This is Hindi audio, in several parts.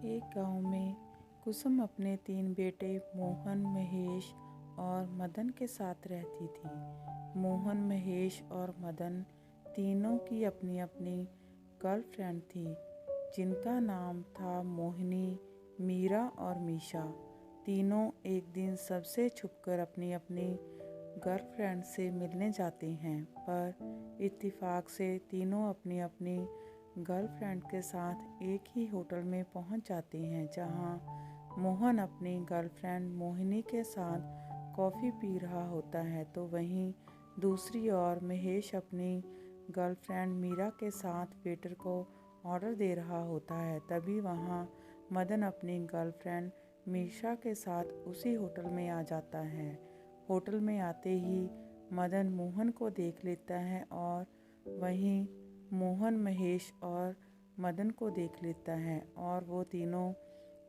एक गांव में कुसुम अपने 3 बेटे मोहन, महेश और मदन के साथ रहती थी। मोहन, महेश और मदन तीनों की अपनी अपनी गर्लफ्रेंड थी, जिनका नाम था मोहिनी, मीरा और मीशा। तीनों एक दिन सबसे छुपकर अपनी अपनी गर्लफ्रेंड से मिलने जाते हैं, पर इत्तेफाक से तीनों अपनी अपनी गर्लफ्रेंड के साथ एक ही होटल में पहुंच जाते हैं, जहां मोहन अपनी गर्लफ्रेंड मोहिनी के साथ कॉफ़ी पी रहा होता है, तो वहीं दूसरी ओर महेश अपनी गर्लफ्रेंड मीरा के साथ वेटर को ऑर्डर दे रहा होता है। तभी वहां मदन अपनी गर्लफ्रेंड मीशा के साथ उसी होटल में आ जाता है। होटल में आते ही मदन मोहन को देख लेता है और वहीं मोहन महेश और मदन को देख लेता है, और वो तीनों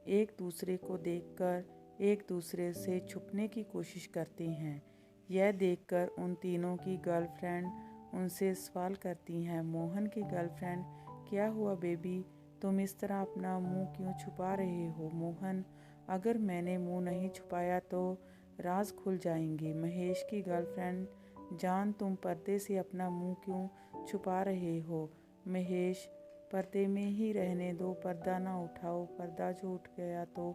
एक दूसरे को देखकर एक दूसरे से छुपने की कोशिश करते हैं। यह देखकर उन तीनों की गर्लफ्रेंड उनसे सवाल करती हैं। मोहन की गर्लफ्रेंड, क्या हुआ बेबी, तुम इस तरह अपना मुंह क्यों छुपा रहे हो? मोहन, अगर मैंने मुंह नहीं छुपाया तो राज खुल जाएंगे। महेश की गर्लफ्रेंड, जान, तुम पर्दे से अपना मुंह क्यों छुपा रहे हो? महेश, पर्दे में ही रहने दो, पर्दा ना उठाओ, पर्दा जो उठ गया तो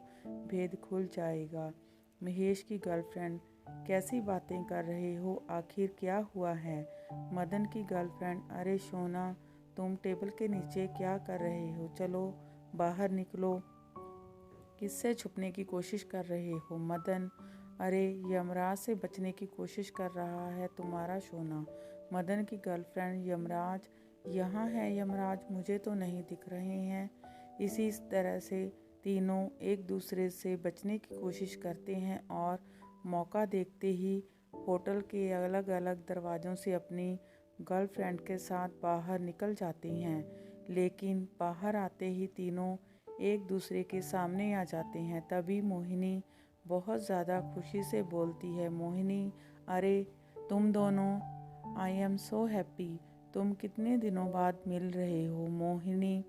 भेद खुल जाएगा। महेश की गर्लफ्रेंड, कैसी बातें कर रहे हो, आखिर क्या हुआ है? मदन की गर्लफ्रेंड, अरे सोना, तुम टेबल के नीचे क्या कर रहे हो? चलो बाहर निकलो, किससे छुपने की कोशिश कर रहे हो? मदन, अरे यमराज से बचने की कोशिश कर रहा है तुम्हारा सोना। मदन की गर्लफ्रेंड, यमराज यहाँ है? यमराज मुझे तो नहीं दिख रहे हैं। इसी तरह से तीनों एक दूसरे से बचने की कोशिश करते हैं और मौका देखते ही होटल के अलग अलग दरवाज़ों से अपनी गर्लफ्रेंड के साथ बाहर निकल जाते हैं। लेकिन बाहर आते ही तीनों एक दूसरे के सामने आ जाते हैं। तभी मोहिनी बहुत ज़्यादा खुशी से बोलती है, मोहिनी, अरे तुम दोनों, आई एम सो हैप्पी, तुम कितने दिनों बाद मिल रहे हो। मोहिनी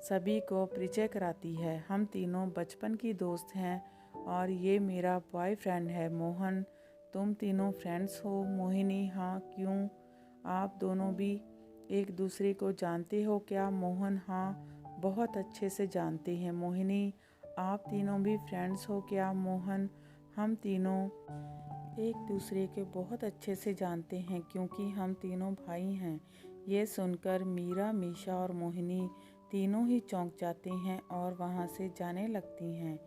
सभी को परिचय कराती है, हम तीनों बचपन की दोस्त हैं और ये मेरा बॉयफ्रेंड है। मोहन, तुम तीनों फ्रेंड्स हो? मोहिनी, हाँ, क्यों, आप दोनों भी एक दूसरे को जानते हो क्या? मोहन, हाँ, बहुत अच्छे से जानते हैं। मोहिनी, आप तीनों भी फ्रेंड्स हो क्या? मोहन, हम तीनों एक दूसरे के बहुत अच्छे से जानते हैं क्योंकि हम तीनों भाई हैं। ये सुनकर मीरा, मीशा और मोहिनी तीनों ही चौंक जाते हैं और वहाँ से जाने लगती हैं।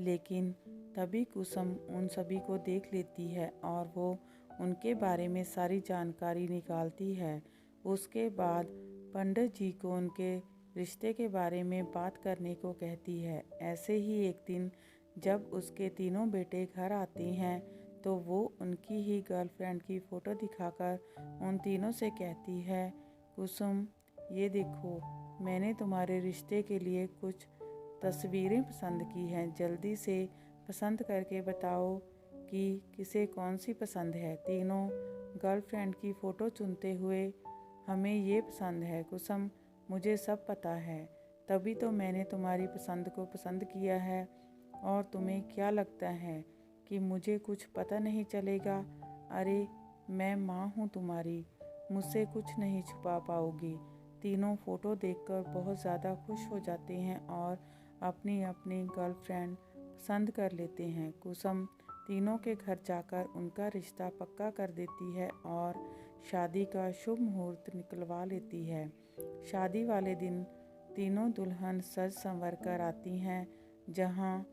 लेकिन तभी कुसुम उन सभी को देख लेती है और वो उनके बारे में सारी जानकारी निकालती है। उसके बाद पंडित जी को उनके रिश्ते के बारे में बात करने को कहती है। ऐसे ही एक दिन जब उसके तीनों बेटे घर आते हैं तो वो उनकी ही गर्लफ्रेंड की फ़ोटो दिखाकर उन तीनों से कहती है, कुसुम, ये देखो, मैंने तुम्हारे रिश्ते के लिए कुछ तस्वीरें पसंद की हैं, जल्दी से पसंद करके बताओ कि किसे कौन सी पसंद है। तीनों गर्लफ्रेंड की फ़ोटो चुनते हुए, हमें ये पसंद है कुसुम, मुझे सब पता है, तभी तो मैंने तुम्हारी पसंद को पसंद किया है। और तुम्हें क्या लगता है कि मुझे कुछ पता नहीं चलेगा? अरे मैं माँ हूँ तुम्हारी, मुझसे कुछ नहीं छुपा पाओगी। तीनों फ़ोटो देखकर बहुत ज़्यादा खुश हो जाते हैं और अपनी अपनी गर्लफ्रेंड पसंद कर लेते हैं। कुसुम तीनों के घर जाकर उनका रिश्ता पक्का कर देती है और शादी का शुभ मुहूर्त निकलवा लेती है। शादी वाले दिन तीनों दुल्हन सज संवर कर आती हैं, जहाँ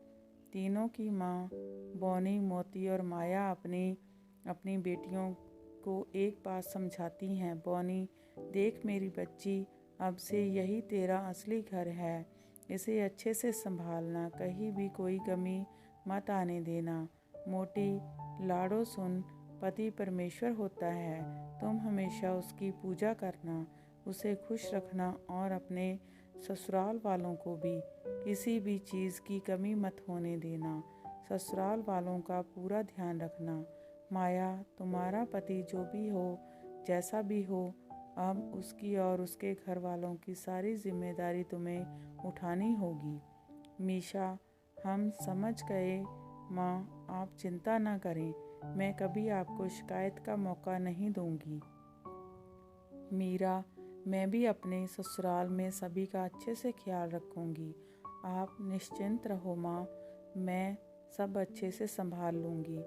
तीनों की माँ बौनी, मोती और माया अपनी अपनी बेटियों को एक बात समझाती हैं। बौनी, देख मेरी बच्ची, अब से यही तेरा असली घर है, इसे अच्छे से संभालना, कहीं भी कोई कमी मत आने देना। मोटी, लाडो सुन, पति परमेश्वर होता है, तुम हमेशा उसकी पूजा करना, उसे खुश रखना और अपने ससुराल वालों को भी किसी भी चीज़ की कमी मत होने देना, ससुराल वालों का पूरा ध्यान रखना। माया, तुम्हारा पति जो भी हो, जैसा भी हो, अब उसकी और उसके घर वालों की सारी जिम्मेदारी तुम्हें उठानी होगी। मीशा, हम समझ गए माँ, आप चिंता ना करें, मैं कभी आपको शिकायत का मौका नहीं दूंगी। मीरा, मैं भी अपने ससुराल में सभी का अच्छे से ख्याल रखूंगी। आप निश्चिंत रहो माँ, मैं सब अच्छे से संभाल लूँगी।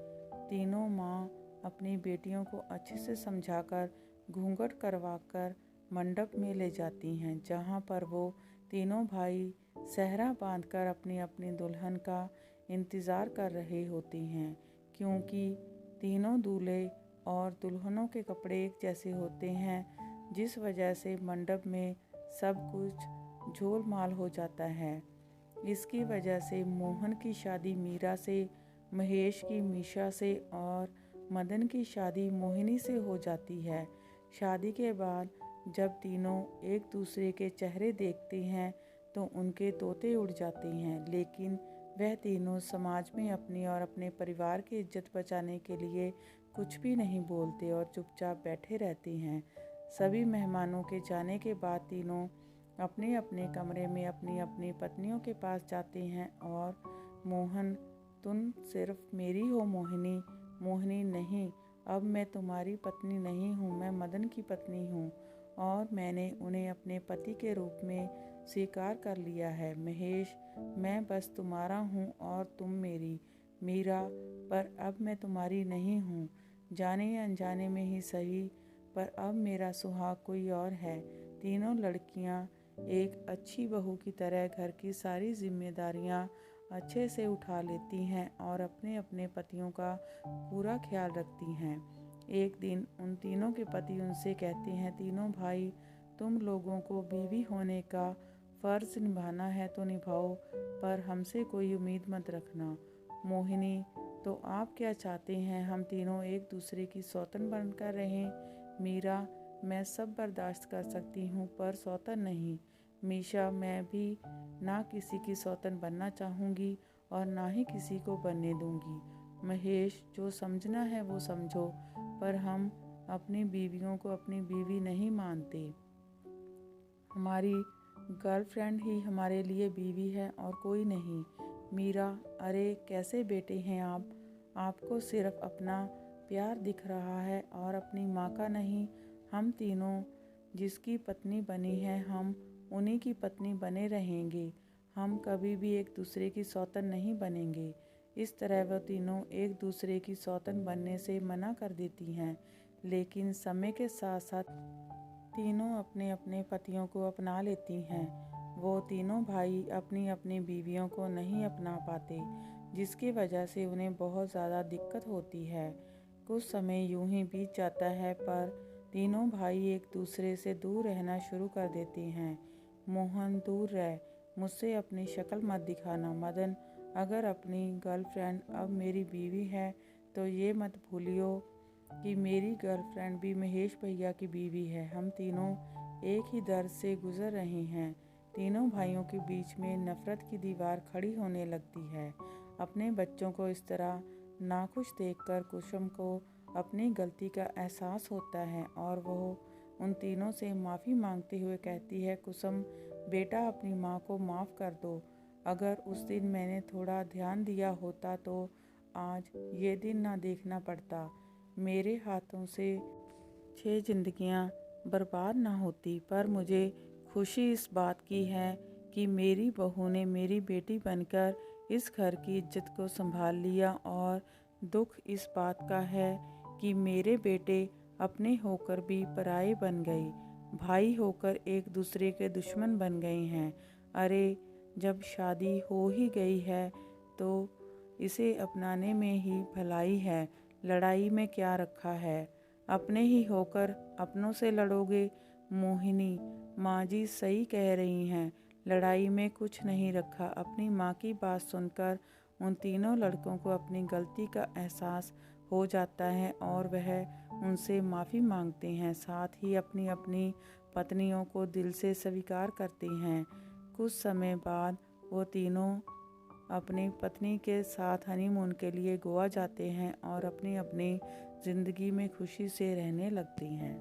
तीनों माँ अपनी बेटियों को अच्छे से समझाकर घूंघट करवाकर मंडप में ले जाती हैं, जहाँ पर वो तीनों भाई सेहरा बांधकर अपनी अपनी दुल्हन का इंतज़ार कर रहे होते हैं, क्योंकि तीनों दूल्हे और दुल्हनों के कपड़े एक जैसे होते हैं, जिस वजह से मंडप में सब कुछ झोलमाल हो जाता है। इसकी वजह से मोहन की शादी मीरा से, महेश की मीशा से और मदन की शादी मोहिनी से हो जाती है। शादी के बाद जब तीनों एक दूसरे के चेहरे देखते हैं तो उनके तोते उड़ जाते हैं, लेकिन वह तीनों समाज में अपनी और अपने परिवार की इज्जत बचाने के लिए कुछ भी नहीं बोलते और चुपचाप बैठे रहते हैं। सभी मेहमानों के जाने के बाद तीनों अपने अपने कमरे में अपनी अपनी पत्नियों के पास जाते हैं और मोहन, तुम सिर्फ मेरी हो मोहिनी। मोहिनी, नहीं, अब मैं तुम्हारी पत्नी नहीं हूँ, मैं मदन की पत्नी हूँ और मैंने उन्हें अपने पति के रूप में स्वीकार कर लिया है। महेश, मैं बस तुम्हारा हूँ और तुम मेरी। मीरा, पर अब मैं तुम्हारी नहीं हूँ, जाने या अनजाने में ही सही, पर अब मेरा सुहाग कोई और है। तीनों लड़कियाँ एक अच्छी बहू की तरह घर की सारी जिम्मेदारियाँ अच्छे से उठा लेती हैं और अपने अपने पतियों का पूरा ख्याल रखती हैं। एक दिन उन तीनों के पति उनसे कहते हैं, तीनों भाई, तुम लोगों को बीवी होने का फ़र्ज़ निभाना है तो निभाओ, पर हमसे कोई उम्मीद मत रखना। मोहिनी, तो आप क्या चाहते हैं, हम तीनों एक दूसरे की सौतन बनकर रहें? मीरा, मैं सब बर्दाश्त कर सकती हूँ पर सौतन नहीं। मीशा, मैं भी ना किसी की सौतन बनना चाहूँगी और ना ही किसी को बनने दूँगी। महेश, जो समझना है वो समझो, पर हम अपनी बीवियों को अपनी बीवी नहीं मानते। हमारी गर्लफ्रेंड ही हमारे लिए बीवी है और कोई नहीं। मीरा, अरे कैसे बेटे हैं आप? आपको सिर्फ अपना प्यार दिख रहा है और अपनी माँ का नहीं। हम तीनों जिसकी पत्नी बनी है, हम उन्हीं की पत्नी बने रहेंगे। हम कभी भी एक दूसरे की सौतन नहीं बनेंगे। इस तरह वह तीनों एक दूसरे की सौतन बनने से मना कर देती हैं, लेकिन समय के साथ साथ तीनों अपने अपने पतियों को अपना लेती हैं। वो तीनों भाई अपनी अपनी बीवियों को नहीं अपना पाते, जिसकी वजह से उन्हें बहुत ज़्यादा दिक्कत होती है। कुछ समय यूं ही बीत जाता है, पर तीनों भाई एक दूसरे से दूर रहना शुरू कर देते हैं। मोहन, दूर रह, मुझसे अपनी शक्ल मत दिखाना। मदन, अगर अपनी गर्लफ्रेंड अब मेरी बीवी है तो ये मत भूलियो कि मेरी गर्लफ्रेंड भी महेश भैया की बीवी है। हम तीनों एक ही दर्द से गुजर रहे हैं। तीनों भाइयों के बीच में नफरत की दीवार खड़ी होने लगती है। अपने बच्चों को इस तरह नाखुश देखकर कुसुम को अपनी गलती का एहसास होता है और वह उन तीनों से माफ़ी मांगते हुए कहती है, कुसुम बेटा, अपनी माँ को माफ़ कर दो। अगर उस दिन मैंने थोड़ा ध्यान दिया होता तो आज ये दिन ना देखना पड़ता। मेरे हाथों से 6 जिंदगियां बर्बाद ना होती, पर मुझे खुशी इस बात की है कि मेरी बहू ने मेरी बेटी बनकर इस घर की इज्जत को संभाल लिया, और दुख इस बात का है कि मेरे बेटे अपने होकर भी पराये बन गए, भाई होकर एक दूसरे के दुश्मन बन गए हैं। अरे, जब शादी हो ही गई है तो इसे अपनाने में ही भलाई है, लड़ाई में क्या रखा है। अपने ही होकर अपनों से लड़ोगे? मोहिनी, माँ जी सही कह रही हैं, लड़ाई में कुछ नहीं रखा। अपनी माँ की बात सुनकर उन तीनों लड़कों को अपनी गलती का एहसास हो जाता है और वह उनसे माफ़ी मांगते हैं, साथ ही अपनी अपनी पत्नियों को दिल से स्वीकार करते हैं। कुछ समय बाद वो तीनों अपनी पत्नी के साथ हनीमून के लिए गोवा जाते हैं और अपनी अपनी ज़िंदगी में खुशी से रहने लगती हैं।